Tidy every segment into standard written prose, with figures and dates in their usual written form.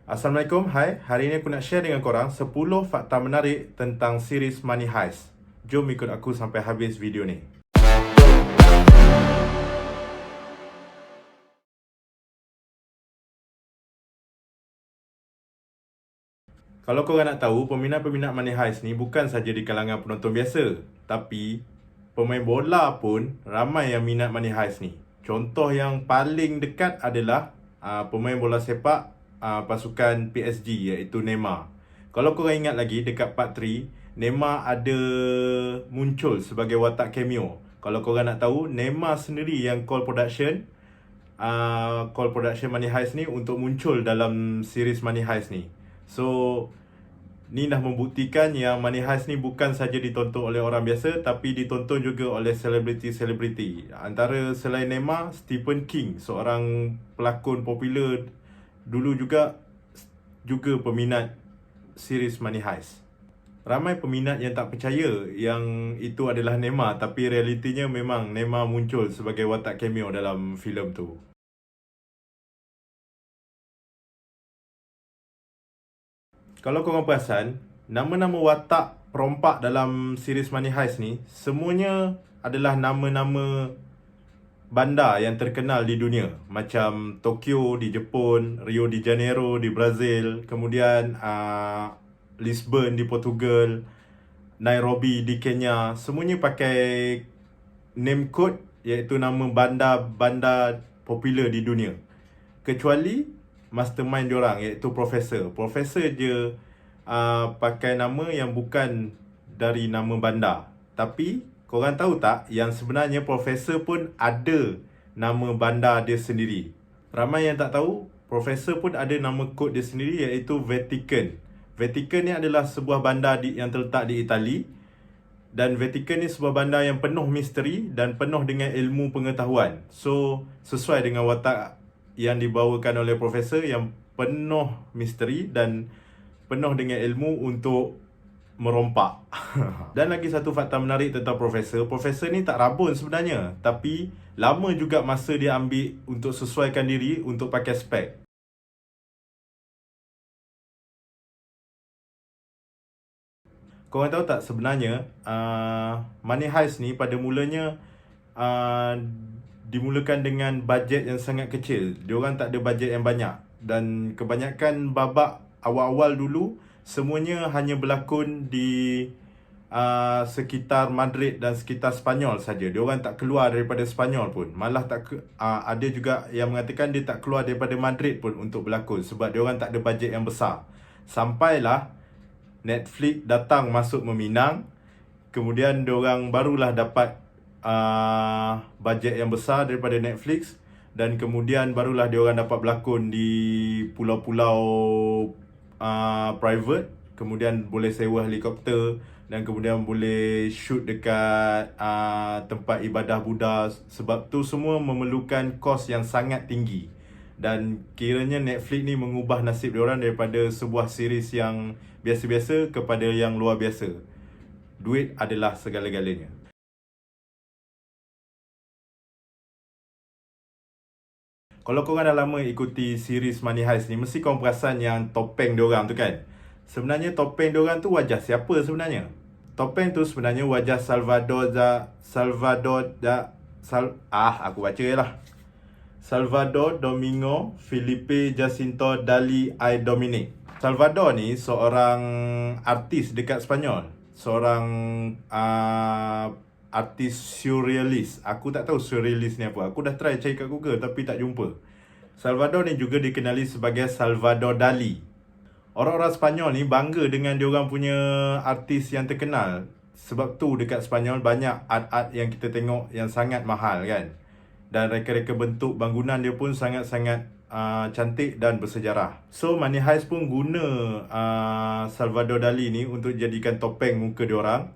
Assalamualaikum, hai. Hari ini aku nak share dengan korang 10 fakta menarik tentang series Money Heist. Jom ikut aku sampai habis video ni. Kalau korang nak tahu, peminat-peminat Money Heist ni bukan saja di kalangan penonton biasa, tapi pemain bola pun ramai yang minat Money Heist ni. Contoh yang paling dekat adalah pemain bola sepak pasukan PSG iaitu Neymar. Kalau korang ingat lagi dekat part 3, Neymar ada muncul sebagai watak cameo. Kalau korang nak tahu, Neymar sendiri yang call production Money Heist ni untuk muncul dalam series Money Heist ni. So, ni dah membuktikan yang Money Heist ni bukan saja ditonton oleh orang biasa, tapi ditonton juga oleh selebriti-selebriti. Antara selain Neymar, Stephen King, seorang pelakon popular dulu juga peminat series Money Heist. Ramai peminat yang tak percaya yang itu adalah Neymar, tapi realitinya memang Neymar muncul sebagai watak cameo dalam filem tu. Kalau korang perasan, nama-nama watak perompak dalam series Money Heist ni semuanya adalah nama-nama bandar yang terkenal di dunia, macam Tokyo di Jepun, Rio de Janeiro di Brazil, kemudian Lisbon di Portugal, Nairobi di Kenya. Semuanya pakai name code iaitu nama bandar-bandar popular di dunia, kecuali mastermind diorang iaitu Profesor. Profesor je pakai nama yang bukan dari nama bandar. Tapi korang tahu tak yang sebenarnya Profesor pun ada nama bandar dia sendiri. Ramai yang tak tahu, Profesor pun ada nama kod dia sendiri iaitu Vatican. Vatican ni adalah sebuah bandar yang terletak di Itali. Dan Vatican ni sebuah bandar yang penuh misteri dan penuh dengan ilmu pengetahuan. So, sesuai dengan watak yang dibawakan oleh Profesor yang penuh misteri dan penuh dengan ilmu untuk merompak. Dan lagi satu fakta menarik tentang Profesor. Profesor ni tak rabun sebenarnya, tapi lama juga masa dia ambil untuk sesuaikan diri untuk pakai spek. Korang tahu tak sebenarnya Money Heist ni pada mulanya dimulakan dengan bajet yang sangat kecil. Diorang tak ada bajet yang banyak. Dan kebanyakan babak awal-awal dulu semuanya hanya berlakon di sekitar Madrid dan sekitar Spanyol saja. Diorang tak keluar daripada Spanyol pun. Malah ada juga yang mengatakan dia tak keluar daripada Madrid pun untuk berlakon sebab diorang tak ada bajet yang besar. Sampailah Netflix datang masuk meminang, kemudian diorang barulah dapat bajet yang besar daripada Netflix, dan kemudian barulah diorang dapat berlakon di pulau-pulau private, kemudian boleh sewa helikopter, dan kemudian boleh shoot dekat tempat ibadah Buddha. Sebab tu semua memerlukan kos yang sangat tinggi. Dan kiranya Netflix ni mengubah nasib diorang daripada sebuah series yang biasa-biasa kepada yang luar biasa. Duit adalah segala-galanya. Kalau korang dah lama ikuti series Money Heist ni, mesti korang perasan yang topeng diorang tu kan. Sebenarnya topeng diorang tu wajah siapa sebenarnya? Topeng tu sebenarnya wajah Salvador Domingo Felipe Jacinto Dali I Dominic. Salvador ni seorang artis dekat Spanyol. Seorang artis surrealist. Aku tak tahu surrealist ni apa. Aku dah try cari kat Google tapi tak jumpa. Salvador ni juga dikenali sebagai Salvador Dali. Orang-orang Spanyol ni bangga dengan diorang punya artis yang terkenal. Sebab tu dekat Spanyol banyak art-art yang kita tengok yang sangat mahal kan. Dan reka-reka bentuk bangunan dia pun sangat-sangat cantik dan bersejarah. So Money Heist pun guna Salvador Dali ni untuk jadikan topeng muka diorang,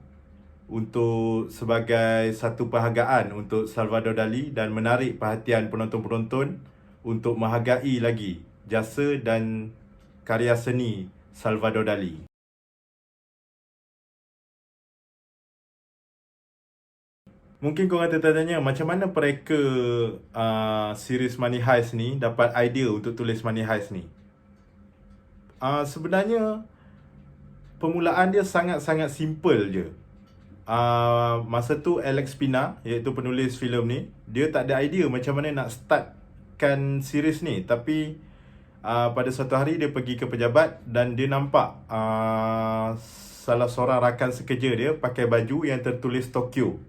untuk sebagai satu penghargaan untuk Salvador Dali dan menarik perhatian penonton-penonton untuk menghargai lagi jasa dan karya seni Salvador Dali. Mungkin korang tertanya macam mana mereka series Money Heist ni dapat idea untuk tulis Money Heist ni. Sebenarnya permulaan dia sangat-sangat simple je. Masa tu Alex Pina, iaitu penulis filem ni, dia tak ada idea macam mana nak startkan series ni. Tapi pada suatu hari dia pergi ke pejabat dan dia nampak salah seorang rakan sekerja dia pakai baju yang tertulis Tokyo.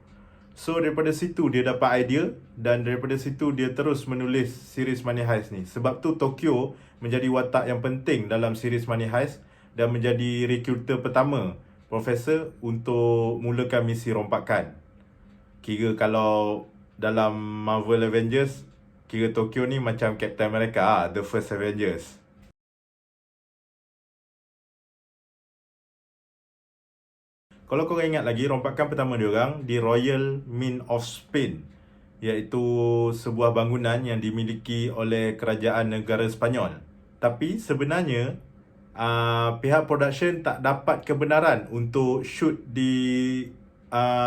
So daripada situ dia dapat idea dan daripada situ dia terus menulis series Money Heist ni. Sebab tu Tokyo menjadi watak yang penting dalam series Money Heist dan menjadi rekruter pertama Profesor untuk mulakan misi rompakan. Kira kalau dalam Marvel Avengers, kira Tokyo ni macam Captain America, The First Avengers. Kalau korang ingat lagi, rompakan pertama diorang di Royal Mint of Spain, iaitu sebuah bangunan yang dimiliki oleh kerajaan negara Sepanyol. Tapi sebenarnya pihak production tak dapat kebenaran untuk shoot di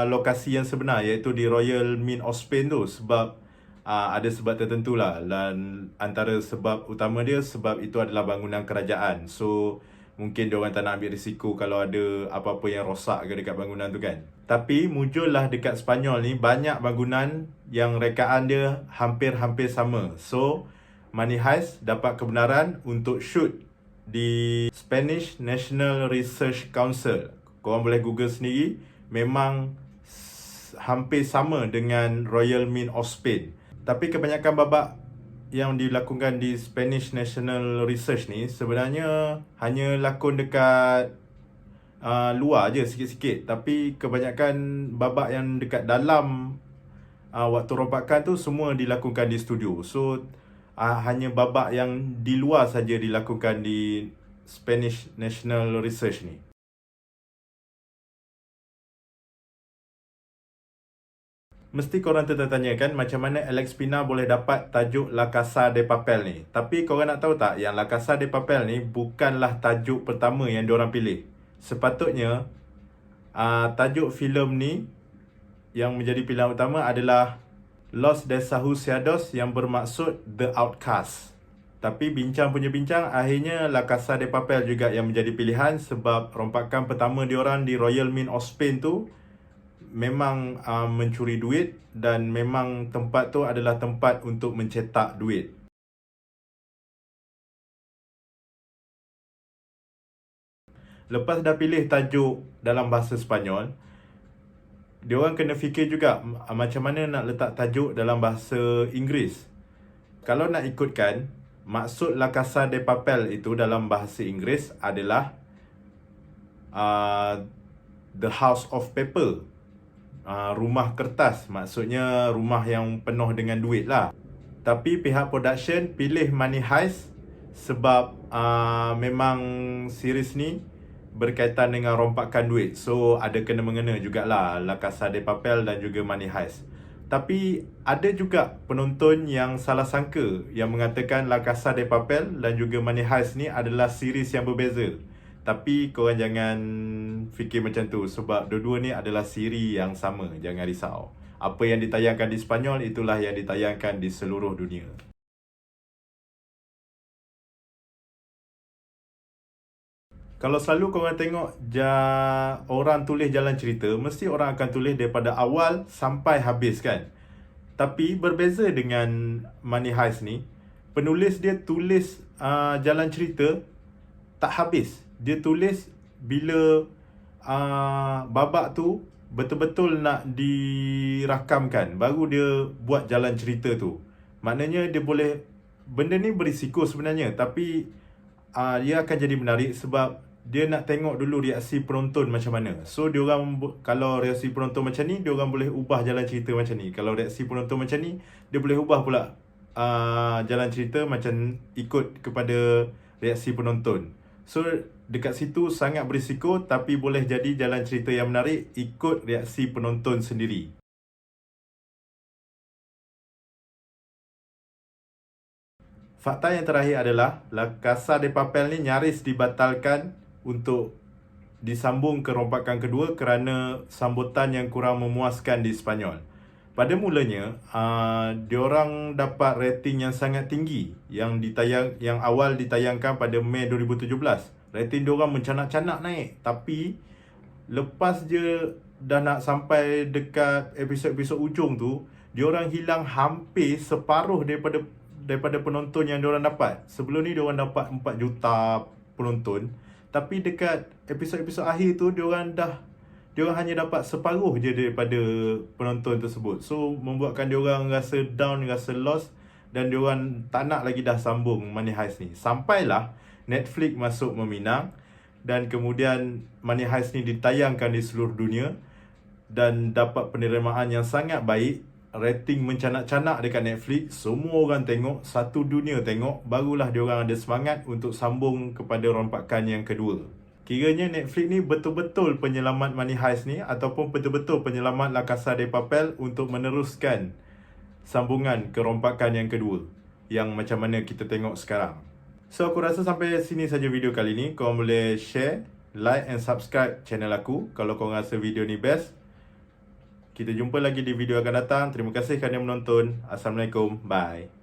lokasi yang sebenar, iaitu di Royal Mint of Spain tu, sebab ada sebab tertentu lah. Dan antara sebab utama dia, sebab itu adalah bangunan kerajaan. So mungkin diorang tak nak ambil risiko kalau ada apa-apa yang rosak ke dekat bangunan tu kan. Tapi muncullah dekat Sepanyol ni banyak bangunan yang rekaan dia hampir-hampir sama. So Money Heist dapat kebenaran untuk shoot di Spanish National Research Council. Korang boleh Google sendiri, memang hampir sama dengan Royal Mint of Spain. Tapi kebanyakan babak yang dilakukan di Spanish National Research ni sebenarnya hanya lakon dekat luar je sikit-sikit. Tapi kebanyakan babak yang dekat dalam waktu rompakan tu semua dilakukan di studio. So hanya babak yang di luar saja dilakukan di Spanish National Research ni. Mesti korang tertanya kan macam mana Alex Pina boleh dapat tajuk La Casa de Papel ni. Tapi korang nak tahu tak yang La Casa de Papel ni bukanlah tajuk pertama yang diorang pilih. Sepatutnya tajuk filem ni yang menjadi pilihan utama adalah Los Desahuciados, yang bermaksud The Outcast. Tapi bincang punya bincang, akhirnya La Casa de Papel juga yang menjadi pilihan sebab rompakan pertama diorang di Royal Mint of Spain tu memang mencuri duit dan memang tempat tu adalah tempat untuk mencetak duit. Lepas dah pilih tajuk dalam bahasa Sepanyol, diorang kena fikir juga macam mana nak letak tajuk dalam bahasa Inggeris. Kalau nak ikutkan, maksud La Casa de Papel itu dalam bahasa Inggeris adalah The House of Paper, rumah kertas, maksudnya rumah yang penuh dengan duit lah. Tapi pihak production pilih Money Heist sebab memang series ni berkaitan dengan rompakan duit. So ada kena-mengena jugalah La Casa de Papel dan juga Money Heist. Tapi ada juga penonton yang salah sangka, yang mengatakan La Casa de Papel dan juga Money Heist ni adalah series yang berbeza. Tapi korang jangan fikir macam tu, sebab dua-dua ni adalah siri yang sama, jangan risau. Apa yang ditayangkan di Sepanyol, itulah yang ditayangkan di seluruh dunia. Kalau selalu korang tengok orang tulis jalan cerita, mesti orang akan tulis daripada awal sampai habis kan. Tapi berbeza dengan Money Heist ni, penulis dia tulis jalan cerita tak habis. Dia tulis bila babak tu betul-betul nak dirakamkan, baru dia buat jalan cerita tu. Maknanya dia boleh, benda ni berisiko sebenarnya, tapi dia akan jadi menarik sebab dia nak tengok dulu reaksi penonton macam mana. So diorang, kalau reaksi penonton macam ni, diorang boleh ubah jalan cerita macam ni. Kalau reaksi penonton macam ni, dia boleh ubah pula jalan cerita macam ikut kepada reaksi penonton. So dekat situ sangat berisiko, tapi boleh jadi jalan cerita yang menarik ikut reaksi penonton sendiri. Fakta yang terakhir adalah La Casa de Papel ni nyaris dibatalkan untuk disambung ke rompakan kedua kerana sambutan yang kurang memuaskan di Sepanyol. Pada mulanya, diorang dapat rating yang sangat tinggi yang awal ditayangkan pada Mei 2017. Rating diorang mencanak-canak naik, tapi lepas je dah nak sampai dekat episod-episod ujung tu, diorang hilang hampir separuh daripada penonton yang diorang dapat. Sebelum ni diorang dapat 4 juta penonton, tapi dekat episod-episod akhir tu diorang hanya dapat separuh je daripada penonton tersebut. So membuatkan diorang rasa down, rasa lost, dan diorang tak nak lagi dah sambung Money Heist ni. Sampailah Netflix masuk meminang, dan kemudian Money Heist ni ditayangkan di seluruh dunia dan dapat penerimaan yang sangat baik. Rating mencanak-canak dekat Netflix, semua orang tengok, satu dunia tengok, barulah diorang ada semangat untuk sambung kepada rompakan yang kedua. Kiranya Netflix ni betul-betul penyelamat Money Heist ni, ataupun betul-betul penyelamat La Casa de Papel untuk meneruskan sambungan kerompakan yang kedua, yang macam mana kita tengok sekarang. So aku rasa sampai sini saja video kali ni. Korang boleh share, like and subscribe channel aku kalau korang rasa video ni best. Kita jumpa lagi di video akan datang. Terima kasih kerana menonton. Assalamualaikum. Bye.